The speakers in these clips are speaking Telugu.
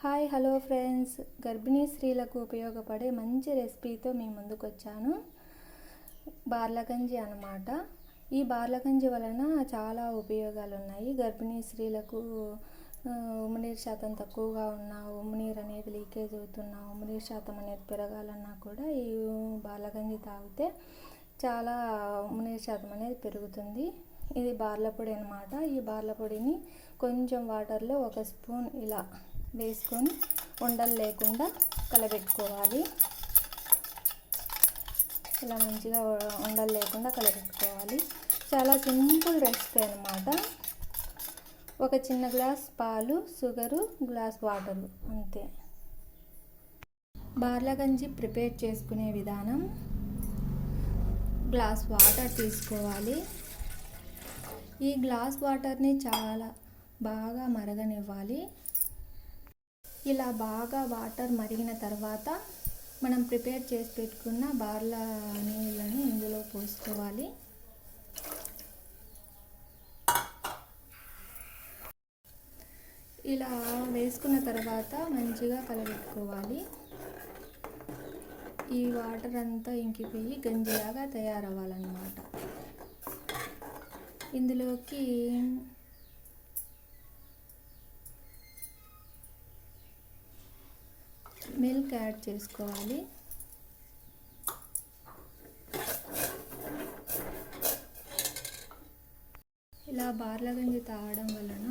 హాయ్ హలో ఫ్రెండ్స్, గర్భిణీ స్త్రీలకు ఉపయోగపడే మంచి రెసిపీతో మీ ముందుకు వచ్చాను. బార్లగంజి అన్నమాట. ఈ బార్లగంజి వలన చాలా ఉపయోగాలు ఉన్నాయి. గర్భిణీ స్త్రీలకు ఉమ్మనీరు శాతం తక్కువగా ఉన్నా, ఉమ్మనీరు అనేది లీకేజ్ అవుతున్నా, ఉమ్మనీరు శాతం అనేది పెరగాలన్నా కూడా ఈ బార్లగంజి తాగితే చాలా ఉమ్మనీరు శాతం అనేది పెరుగుతుంది. ఇది బార్ల పొడి అన్నమాట. ఈ బార్ల పొడిని కొంచెం వాటర్లో 1 స్పూన్ ఇలా వేసుకొని ఉండలు లేకుండా కలబెట్టుకోవాలి. ఇలా మంచిగా ఉండలు లేకుండా కలబెట్టుకోవాలి. చాలా సింపుల్ రెసిపీ అన్నమాట. ఒక చిన్న గ్లాస్ పాలు, షుగరు, గ్లాస్ వాటరు, అంతే. బార్లగంజి ప్రిపేర్ చేసుకునే విధానం: గ్లాస్ వాటర్ తీసుకోవాలి. ఈ గ్లాస్ వాటర్ని చాలా బాగా మరగనివ్వాలి. ఇలా బాగా వాటర్ మరిగిన తర్వాత మనం ప్రిపేర్ చేసి పెట్టుకున్న బార్ల నీళ్ళని ఇందులో పోసుకోవాలి. ఇలా వేసుకున్న తర్వాత మంచిగా కలబెట్టుకోవాలి. ఈ వాటర్ అంతా ఇంకిపోయి గంజిలాగా తయారవ్వాలన్నమాట. ఇందులోకి మిల్క్ యాడ్ చేసుకోవాలి. ఇలా బార్లగంజి తాగడం వలన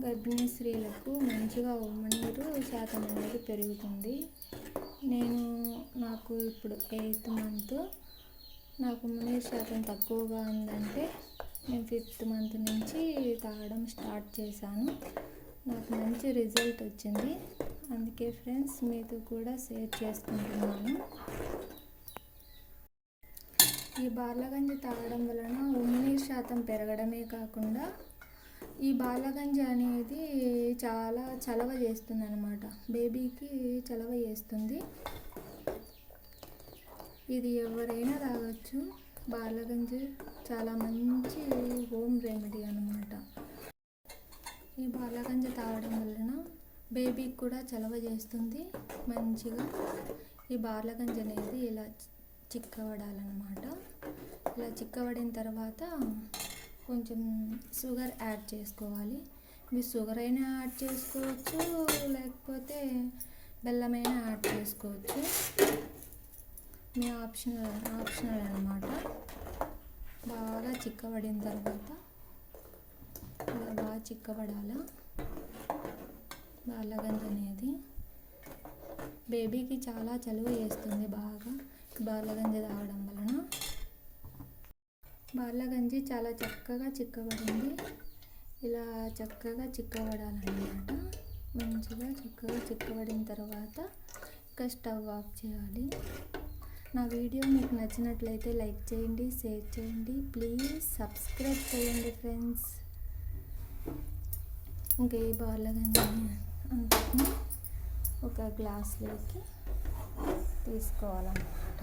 గర్భిణీ స్త్రీలకు మంచిగా ఉమ్మనీరు శాతం అనేది పెరుగుతుంది. నాకు ఇప్పుడు 8th మంత్. నాకు ఉమ్మనీరు శాతం తక్కువగా ఉందంటే నేను 5th మంత్ నుంచి తాగడం స్టార్ట్ చేశాను. నాకు మంచి రిజల్ట్ వచ్చింది. అందుకే ఫ్రెండ్స్ మీతో కూడా షేర్ చేసుకుంటున్నాను. ఈ బార్లగంజి తాగడం వలన ఉమ్మనీరు శాతం పెరగడమే కాకుండా ఈ బార్లగంజి అనేది చాలా చలవ చేస్తుంది అన్నమాట. బేబీకి చలవ చేస్తుంది. ఇది ఎవరైనా తాగొచ్చు. బార్లగంజి చాలా మంచి హోమ్ రెమెడీ అన్నమాట. ఈ బార్లగంజి తాగడం వలన బేబీకి కూడా చలవ చేస్తుంది మంచిగా. ఈ బార్లగంజి అనేది ఇలా చిక్కబడాలన్నమాట. ఇలా చిక్కబడిన తర్వాత కొంచెం షుగర్ యాడ్ చేసుకోవాలి. మీరు షుగర్ అయినా యాడ్ చేసుకోవచ్చు, లేకపోతే బెల్లమైనా యాడ్ చేసుకోవచ్చు. మీ ఆప్షనల్ అన్నమాట. బాగా చిక్కబడిన తర్వాత ఇలా బాగా చిక్కబడాలా బార్లగంజి అనేది. బేబీకి చాలా చలువ చేస్తుంది బాగా బార్లగంజి తాగడం వలన. బార్లగంజి చాలా చక్కగా చిక్కబడింది. ఇలా చక్కగా చిక్కబడాలన్నమాట. మంచిగా చక్కగా చిక్కబడిన తర్వాత ఇంకా స్టవ్ ఆఫ్ చేయాలి. నా వీడియో మీకు నచ్చినట్లయితే లైక్ చేయండి, షేర్ చేయండి, ప్లీజ్ సబ్స్క్రైబ్ చేయండి ఫ్రెండ్స్. ఇంకా ఈ బార్లగంజి అంతటిని ఒక గ్లాస్లోకి తీసుకోవాలన్నమాట.